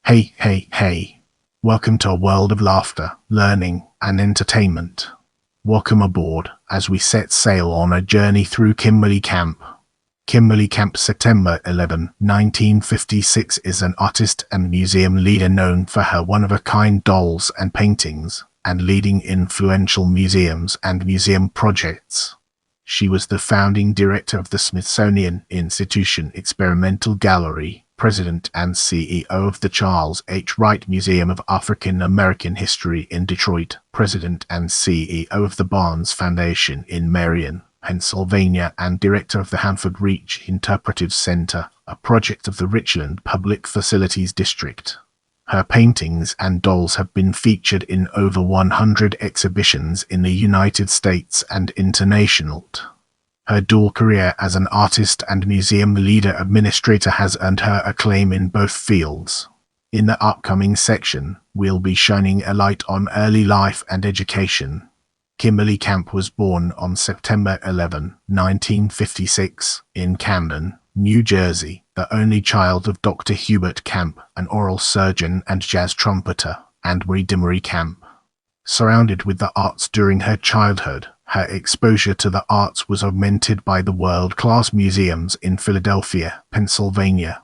Hey, hey, hey. Welcome to a world of laughter, learning, and entertainment. Welcome aboard as we set sail on a journey through Kimberly Camp. Kimberly Camp, September 11, 1956, is an artist and museum leader known for her one-of-a-kind dolls and paintings, and leading influential museums and museum projects. She was the founding director of the Smithsonian Institution Experimental Gallery, president and CEO of the Charles H. Wright Museum of African American History in Detroit, president and CEO of the Barnes Foundation in Merion, Pennsylvania, and director of the Hanford Reach Interpretive Center, a project of the Richland Public Facilities District. Her paintings and dolls have been featured in over 100 exhibitions in the United States and internationallt. Her dual career as an artist and museum leader administrator has earned her acclaim in both fields. In the upcoming section, we'll be shining a light on early life and education. Kimberly Camp was born on September 11, 1956, in Camden, New Jersey, the only child of Dr. Hubert Camp, an oral surgeon and jazz trumpeter, and Mary Camp. Surrounded with the arts during her childhood, her exposure to the arts was augmented by the world-class museums in Philadelphia, Pennsylvania.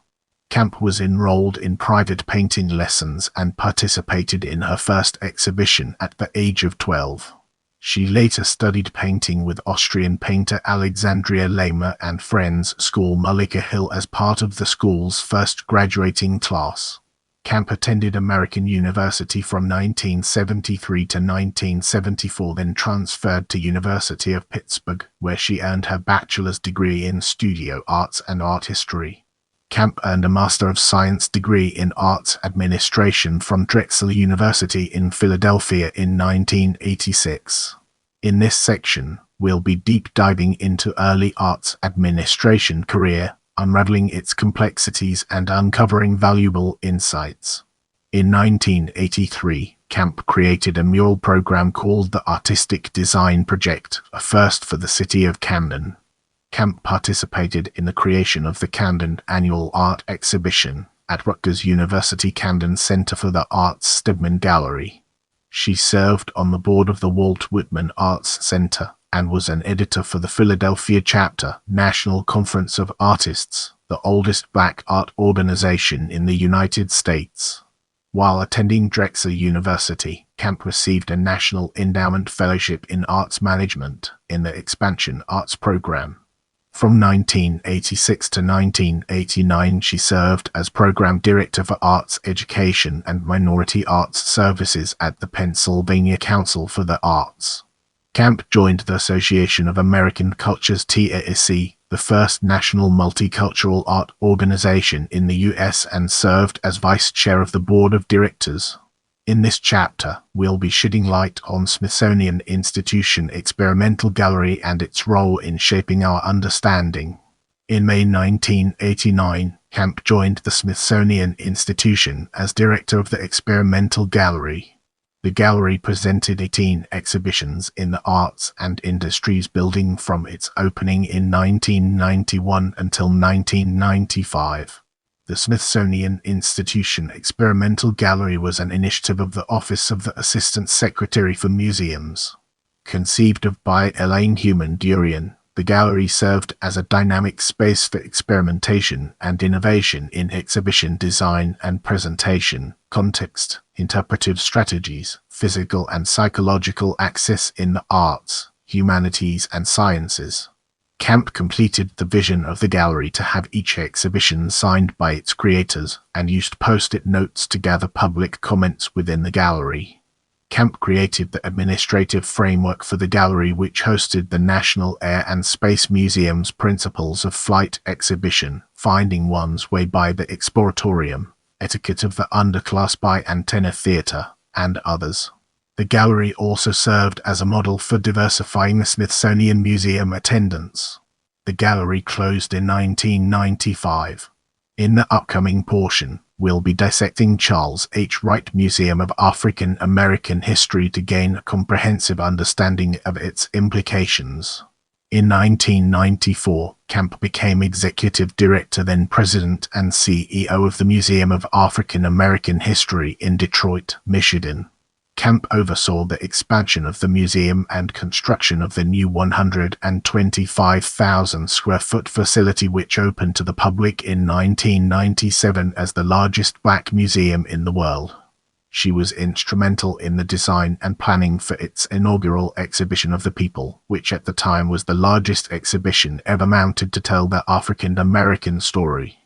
Camp was enrolled in private painting lessons and participated in her first exhibition at the age of 12. She later studied painting with Austrian painter Alexandria Lehmer and Friends School Mullica Hill as part of the school's first graduating class. Camp attended American University from 1973 to 1974, then transferred to University of Pittsburgh, where she earned her bachelor's degree in studio arts and art history. Camp earned a Master of Science degree in Arts Administration from Drexel University in Philadelphia in 1986. In this section, we'll be deep diving into early arts administration career, unraveling its complexities and uncovering valuable insights. In 1983, Camp created a mural program called the Artistic Design Project, a first for the city of Camden. Camp participated in the creation of the Camden Annual Art Exhibition at Rutgers University Camden Center for the Arts Stedman Gallery. She served on the board of the Walt Whitman Arts Center and was an editor for the Philadelphia chapter, National Conference of Artists, the oldest black art organization in the United States. While attending Drexel University, Camp received a National Endowment Fellowship in Arts Management in the Expansion Arts Program. From 1986 to 1989, she served as Program Director for Arts Education and Minority Arts Services at the Pennsylvania Council for the Arts. Camp joined the Association of American Cultures (TASC), the first national multicultural art organization in the U.S., and served as Vice Chair of the Board of Directors. In this chapter, we'll be shedding light on Smithsonian Institution Experimental Gallery and its role in shaping our understanding. In May 1989, Camp joined the Smithsonian Institution as Director of the Experimental Gallery. The gallery presented 18 exhibitions in the Arts and Industries Building from its opening in 1991 until 1995. The Smithsonian Institution Experimental Gallery was an initiative of the Office of the Assistant Secretary for Museums. Conceived of by Elaine Human-Durian, the gallery served as a dynamic space for experimentation and innovation in exhibition design and presentation, context, interpretive strategies, physical and psychological access in the arts, humanities, and sciences. Camp completed the vision of the gallery to have each exhibition signed by its creators, and used post-it notes to gather public comments within the gallery. Camp created the administrative framework for the gallery, which hosted the National Air and Space Museum's Principles of Flight exhibition, Finding One's Way by the Exploratorium, Etiquette of the Underclass by Antenna Theatre, and others. The gallery also served as a model for diversifying the Smithsonian Museum attendance. The gallery closed in 1995. In the upcoming portion, we'll be dissecting Charles H. Wright Museum of African American History to gain a comprehensive understanding of its implications. In 1994, Camp became executive director, then president and CEO of the Museum of African American History in Detroit, Michigan. Camp oversaw the expansion of the museum and construction of the new 125,000 square foot facility, which opened to the public in 1997 as the largest black museum in the world. She was instrumental in the design and planning for its inaugural exhibition of the people, which at the time was the largest exhibition ever mounted to tell the African American story.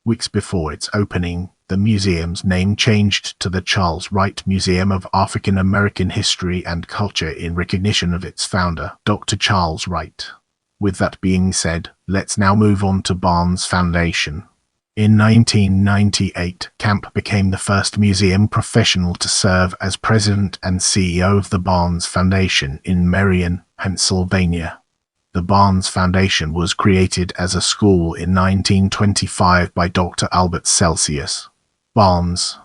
Weeks before its opening, the museum's name changed to the Charles Wright Museum of African American History and Culture in recognition of its founder, Dr. Charles Wright. With that being said, let's now move on to Barnes Foundation. In 1998, Camp became the first museum professional to serve as president and CEO of the Barnes Foundation in Merion, Pennsylvania. The Barnes Foundation was created as a school in 1925 by Dr. Albert Celsius. Barnes.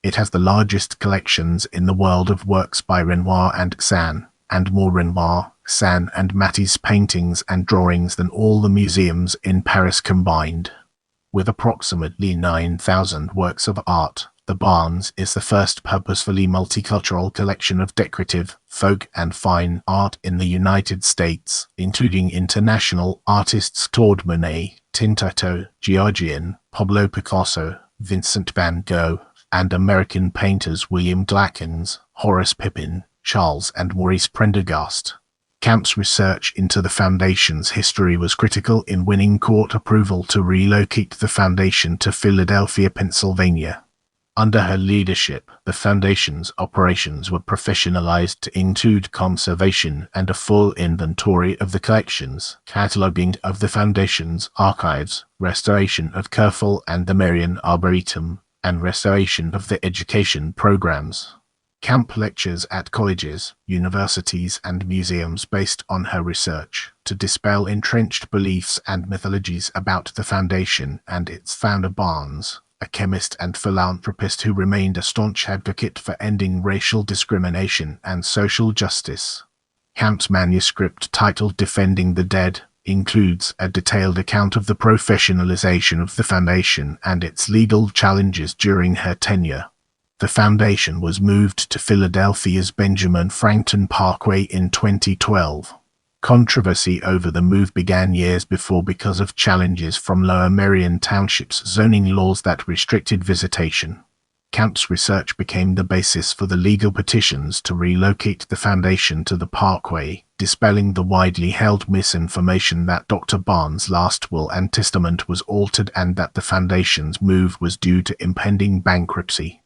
It has the largest collections in the world of works by Renoir and Cézanne, and more Renoir, Cézanne and Matisse paintings and drawings than all the museums in Paris combined. With approximately 9,000 works of art, the Barnes is the first purposefully multicultural collection of decorative, folk and fine art in the United States, including international artists Claude Monet, Tintoretto, Giorgian, Pablo Picasso, Vincent van Gogh, and American painters William Glackens, Horace Pippin, Charles and Maurice Prendergast. Camp's research into the Foundation's history was critical in winning court approval to relocate the Foundation to Philadelphia, Pennsylvania. Under her leadership, the Foundation's operations were professionalized to include conservation and a full inventory of the collections, cataloging of the Foundation's archives, restoration of Kerfel and the Merion Arboretum, and restoration of the education programs. Camp lectures at colleges, universities, and museums based on her research to dispel entrenched beliefs and mythologies about the Foundation and its founder Barnes, a chemist and philanthropist who remained a staunch advocate for ending racial discrimination and social justice. Camp's manuscript, titled Defending the Dead, includes a detailed account of the professionalization of the Foundation and its legal challenges during her tenure. The Foundation was moved to Philadelphia's Benjamin Franklin Parkway in 2012. Controversy over the move began years before because of challenges from Lower Merion Township's zoning laws that restricted visitation. Camp's research became the basis for the legal petitions to relocate the Foundation to the Parkway, dispelling the widely held misinformation that Dr. Barnes' last will and testament was altered and that the Foundation's move was due to impending bankruptcy.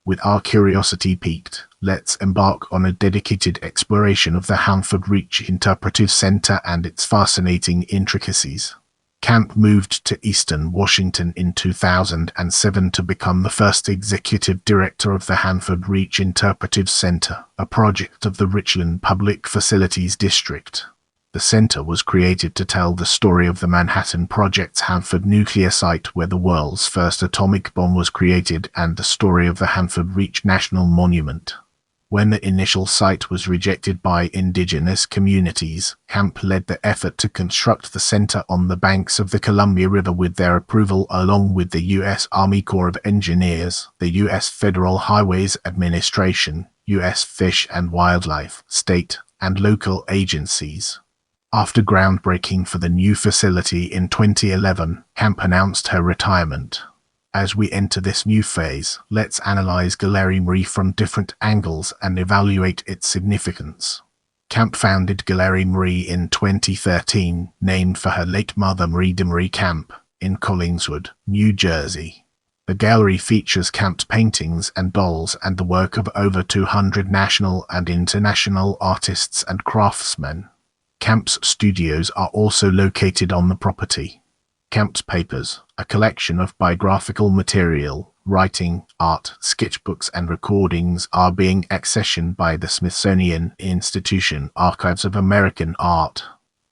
With our curiosity piqued, let's embark on a dedicated exploration of the Hanford Reach Interpretive Center and its fascinating intricacies. Camp moved to Eastern Washington in 2007 to become the first executive director of the Hanford Reach Interpretive Center, a project of the Richland Public Facilities District. The center was created to tell the story of the Manhattan Project's Hanford nuclear site where the world's first atomic bomb was created and the story of the Hanford Reach National Monument. When the initial site was rejected by indigenous communities, Camp led the effort to construct the center on the banks of the Columbia River with their approval along with the U.S. Army Corps of Engineers, the U.S. Federal Highways Administration, U.S. Fish and Wildlife, state, and local agencies. After groundbreaking for the new facility in 2011, Camp announced her retirement. As we enter this new phase, let's analyze Galérimerie from different angles and evaluate its significance. Camp founded Galérimerie in 2013, named for her late mother Marie de Marie Camp, in Collingswood, New Jersey. The gallery features Camp's paintings and dolls and the work of over 200 national and international artists and craftsmen. Camp's studios are also located on the property. Camp's Papers, a collection of biographical material, writing, art, sketchbooks and recordings are being accessioned by the Smithsonian Institution Archives of American Art.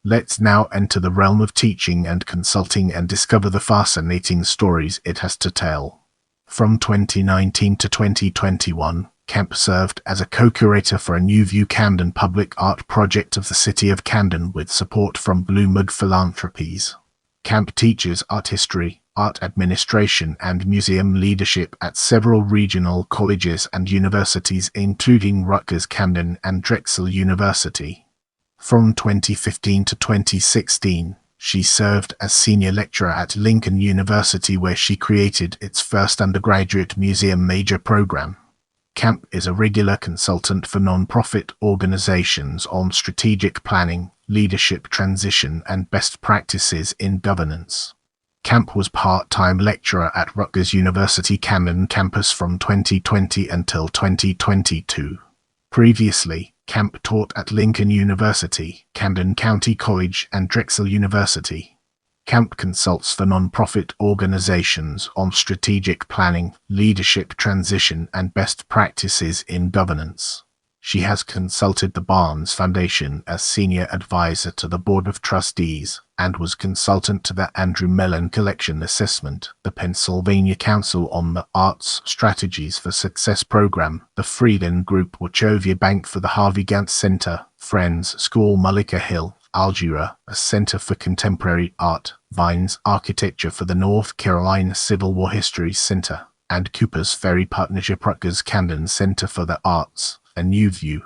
Let's now enter the realm of teaching and consulting and discover the fascinating stories it has to tell. From 2019 to 2021, Camp served as a co-curator for a New View Camden public art project of the City of Camden with support from Blue Mud Philanthropies. Camp teaches art history, art administration and museum leadership at several regional colleges and universities including Rutgers Camden and Drexel University. From 2015 to 2016, she served as senior lecturer at Lincoln University where she created its first undergraduate museum major program. Camp is a regular consultant for non-profit organizations on strategic planning, leadership transition and best practices in governance. Camp was part-time lecturer at Rutgers University Camden campus from 2020 until 2022. Previously, Camp taught at Lincoln University, Camden County College and Drexel University. Camp consults for non-profit organizations on strategic planning, leadership transition and best practices in governance. She has consulted the Barnes Foundation as senior advisor to the Board of Trustees and was consultant to the Andrew Mellon Collection Assessment, the Pennsylvania Council on the Arts Strategies for Success Program, the Friedland Group Wachovia Bank for the Harvey Gantt Center, Friends School Mullica Hill, Algira, a Center for Contemporary Art, Vines Architecture for the North Carolina Civil War History Center, and Cooper's Ferry Partnership Rutgers Camden Center for the Arts, a New View.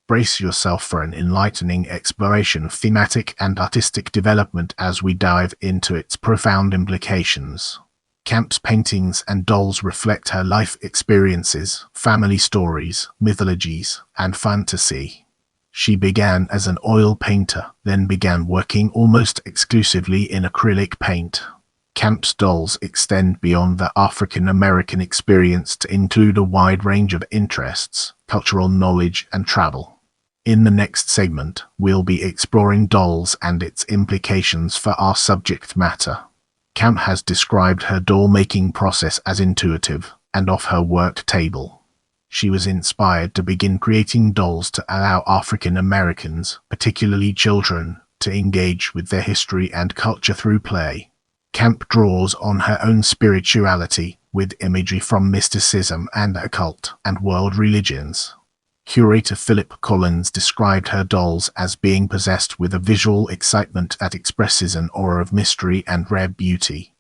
Brace yourself for an enlightening exploration of thematic and artistic development as we dive into its profound implications. Camp's paintings and dolls reflect her life experiences, family stories, mythologies, and fantasy. She began as an oil painter, then began working almost exclusively in acrylic paint. Camp's dolls extend beyond the African American experience to include a wide range of interests, cultural knowledge, and travel. In the next segment, we'll be exploring dolls and its implications for our subject matter. Camp has described her doll-making process as intuitive and off her work table. She was inspired to begin creating dolls to allow African Americans, particularly children, to engage with their history and culture through play. Camp draws on her own spirituality, with imagery from mysticism and occult and world religions. Curator Philip Collins described her dolls as being possessed with a visual excitement that expresses an aura of mystery and rare beauty.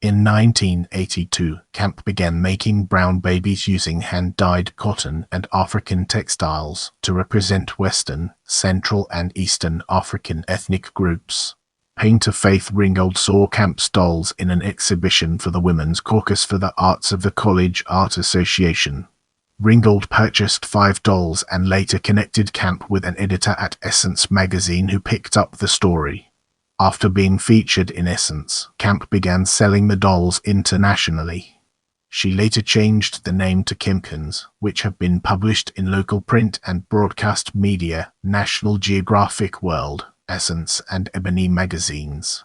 In 1982, Camp began making brown babies using hand-dyed cotton and African textiles to represent Western, Central and Eastern African ethnic groups. Painter Faith Ringgold saw Camp's dolls in an exhibition for the Women's Caucus for the Arts of the College Art Association. Ringgold purchased 5 dolls and later connected Camp with an editor at Essence magazine who picked up the story. After being featured in Essence, Camp began selling the dolls internationally. She later changed the name to Kimkins, which have been published in local print and broadcast media, National Geographic World, Essence and Ebony magazines.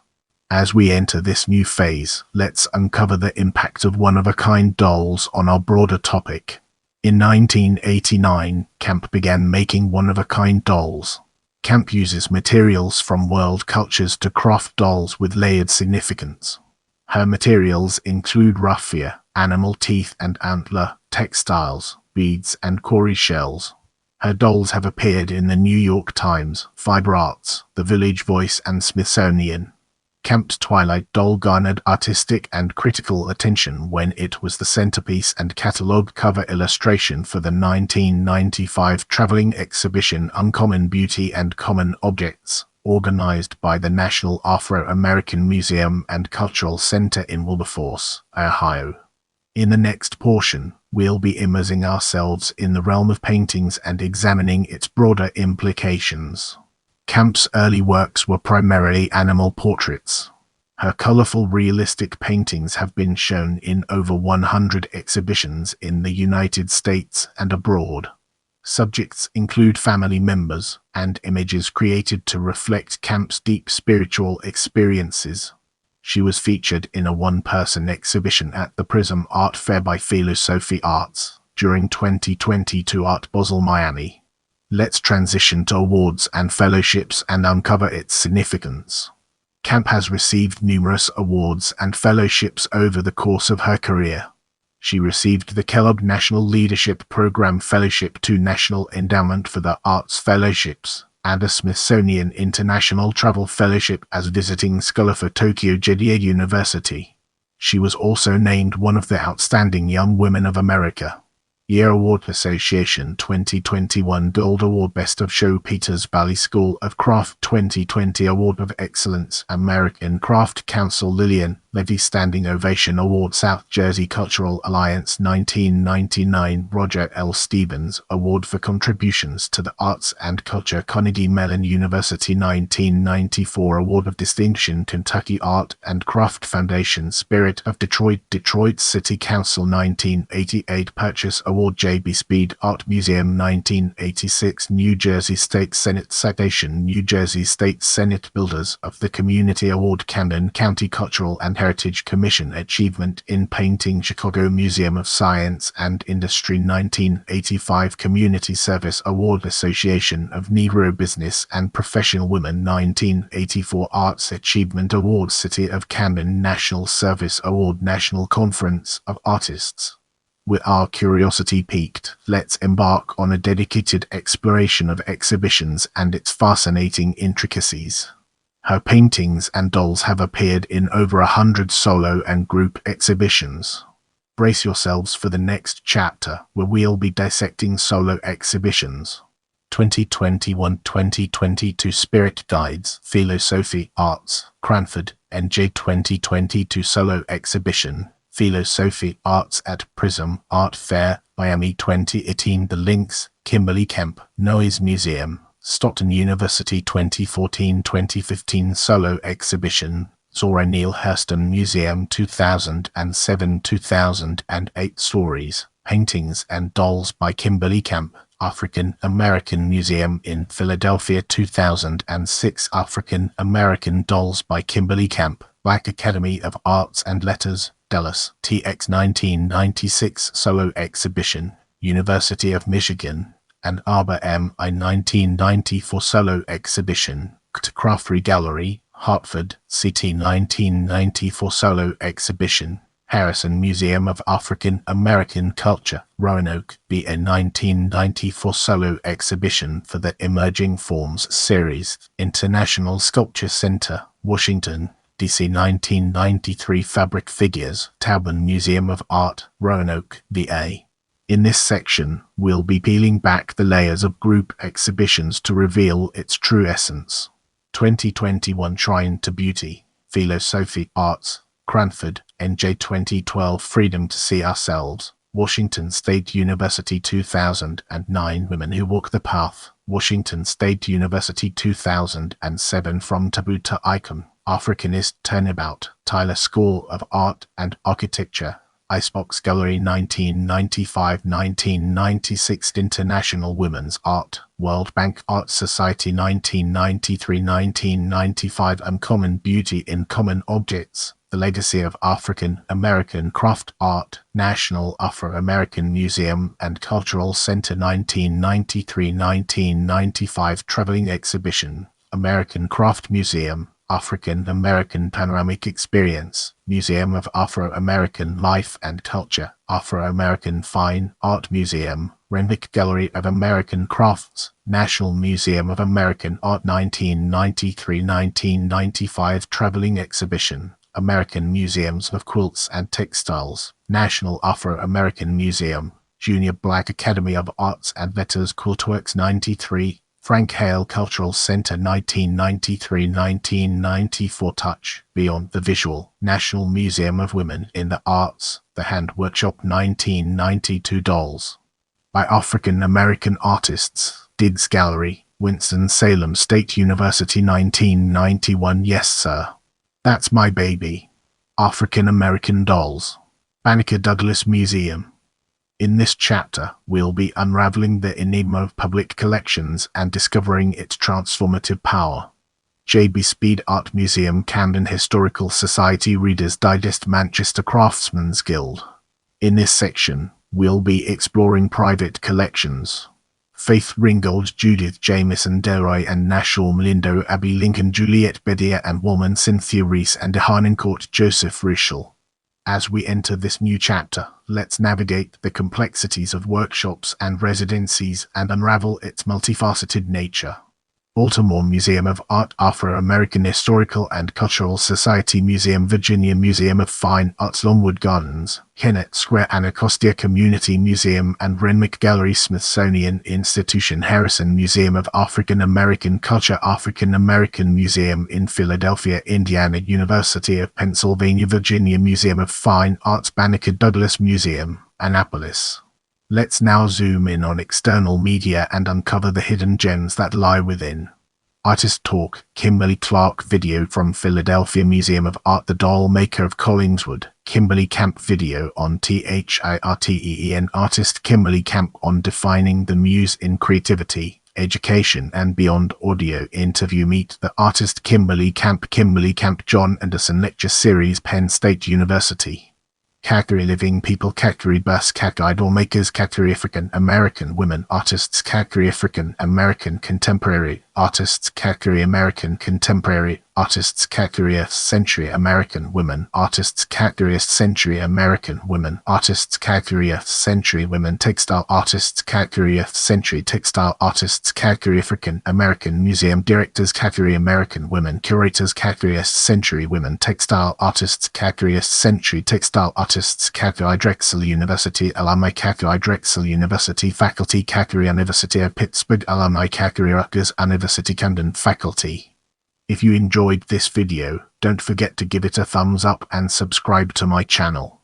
As we enter this new phase, let's uncover the impact of one-of-a-kind dolls on our broader topic. In 1989, Camp began making one-of-a-kind dolls. Camp uses materials from world cultures to craft dolls with layered significance. Her materials include raffia, animal teeth and antler, textiles, beads and cowrie shells. Her dolls have appeared in the New York Times, Fiber Arts, The Village Voice and Smithsonian. Camp's Twilight doll garnered artistic and critical attention when it was the centerpiece and catalog cover illustration for the 1995 traveling exhibition Uncommon Beauty and Common Objects, organized by the National Afro-American Museum and Cultural Center in Wilberforce, Ohio. In the next portion, we'll be immersing ourselves in the realm of paintings and examining its broader implications. Camp's early works were primarily animal portraits. Her colorful realistic paintings have been shown in over 100 exhibitions in the United States and abroad. Subjects include family members and images created to reflect Camp's deep spiritual experiences. She was featured in a one-person exhibition at the Prism Art Fair by Philosophy Arts during 2022 Art Basel, Miami. Let's transition to awards and fellowships and uncover its significance. Camp has received numerous awards and fellowships over the course of her career. She received the Kellogg National Leadership Program Fellowship, 2 National Endowment for the Arts Fellowships, and a Smithsonian International Travel Fellowship as visiting scholar for Tokyo Jediya University. She was also named one of the Outstanding Young Women of America. Year Award Association 2021 Gold Award Best of Show Peters Valley School of Craft 2020 Award of Excellence American Craft Council Lillian Levy Standing Ovation Award South Jersey Cultural Alliance 1999 Roger L. Stevens Award for Contributions to the Arts and Culture Carnegie Mellon University 1994 Award of Distinction Kentucky Art and Craft Foundation Spirit of Detroit Detroit City Council 1988 Purchase Award J.B. Speed Art Museum 1986 New Jersey State Senate Citation New Jersey State Senate Builders of the Community Award Camden County Cultural and Heritage Commission Achievement in Painting Chicago Museum of Science and Industry 1985 Community Service Award Association of Negro Business and Professional Women 1984 Arts Achievement Award City of Camden National Service Award National Conference of Artists. With our curiosity piqued, let's embark on a dedicated exploration of exhibitions and its fascinating intricacies. Her paintings and dolls have appeared in over 100 solo and group exhibitions. Brace yourselves for the next chapter, where we'll be dissecting solo exhibitions. 2021-2022 Spirit Guides, Philosophy Arts, Cranford, NJ 2022 Solo Exhibition, Philosophy Arts at Prism Art Fair, Miami 2018 The Links, Kimberly Camp, Noise Museum, Stockton University 2014-2015 Solo Exhibition, Zora Neale Hurston Museum 2007-2008 Stories, Paintings and Dolls by Kimberly Camp, African American Museum in Philadelphia 2006 African American Dolls by Kimberly Camp, Black Academy of Arts and Letters, Dallas, TX 1996 Solo Exhibition, University of Michigan, Ann Arbor MI 1994 Solo Exhibition, Craftery Gallery, Hartford, CT 1994 Solo Exhibition, Harrison Museum of African American Culture, Roanoke, BN 1994 Solo Exhibition for the Emerging Forms Series, International Sculpture Center, Washington, DC 1993 Fabric Figures, Taubman Museum of Art, Roanoke, VA. In this section, we'll be peeling back the layers of group exhibitions to reveal its true essence. 2021 Shrine to Beauty, Philosophy Arts, Cranford, NJ 2012 Freedom to See Ourselves, Washington State University 2009 Women Who Walk the Path, Washington State University 2007 From Taboo to Icon, Africanist Turnabout, Tyler School of Art and Architecture, Icebox Gallery 1995-1996 International Women's Art, World Bank Art Society 1993-1995 Uncommon Beauty in Common Objects, The Legacy of African American Craft Art, National Afro-American Museum and Cultural Center 1993-1995 Traveling Exhibition, American Craft Museum, African American Panoramic Experience, Museum of Afro-American Life and Culture, Afro-American Fine Art Museum, Renwick Gallery of American Crafts, National Museum of American Art 1993-1995 Traveling Exhibition, American Museums of Quilts and Textiles, National Afro-American Museum, Junior Black Academy of Arts and Letters Quiltworks 93, Frank Hale Cultural Center 1993-1994 Touch, Beyond the Visual, National Museum of Women in the Arts, The Hand Workshop 1992 Dolls. By African American Artists, Diggs Gallery, Winston-Salem State University 1991 Yes Sir. That's My Baby. African American Dolls. Banneker Douglas Museum. In this chapter, we'll be unraveling the enigma of public collections and discovering its transformative power. J.B. Speed Art Museum, Camden Historical Society, Reader's Digest, Manchester Craftsmen's Guild. In this section, we'll be exploring private collections. Faith Ringgold, Judith Jamison Delroy and Nashorm Lindo, Abby Lincoln, Juliet Bedier and Woman Cynthia Reese and Deharnincourt Joseph Rischel. As we enter this new chapter, let's navigate the complexities of workshops and residencies and unravel its multifaceted nature. Baltimore Museum of Art, Afro-American Historical and Cultural Society Museum, Virginia Museum of Fine Arts, Longwood Gardens, Kennett Square, Anacostia Community Museum and Renwick Gallery, Smithsonian Institution, Harrison Museum of African American Culture, African American Museum in Philadelphia, Indiana, University of Pennsylvania, Virginia Museum of Fine Arts, Banneker Douglas Museum, Annapolis. Let's now zoom in on external media and uncover the hidden gems that lie within. Artist Talk, Kimberly Clark video from Philadelphia Museum of Art, The Doll Maker of Collingswood, Kimberly Camp video on THIRTEEN, Artist Kimberly Camp on Defining the Muse in Creativity, Education and Beyond, audio interview. Meet the artist Kimberly Camp, John Anderson Lecture Series, Penn State University. Category Living People, category Bus, category Doll Makers, category African American Women Artists, category African American Contemporary Artists, category American Contemporary Artists, category Century American Women Artists, category Century American Women Artists, category Century Women Textile Artists, category Century Textile Artists, category African American Museum Directors, category American Women Curators, category Century Women Textile Artists, category Century Textile Artists, category Drexel University Alumni, category Drexel University Faculty, category University of Pittsburgh Alumni, category Rutgers University Camden Faculty. If you enjoyed this video, don't forget to give it a thumbs up and subscribe to my channel.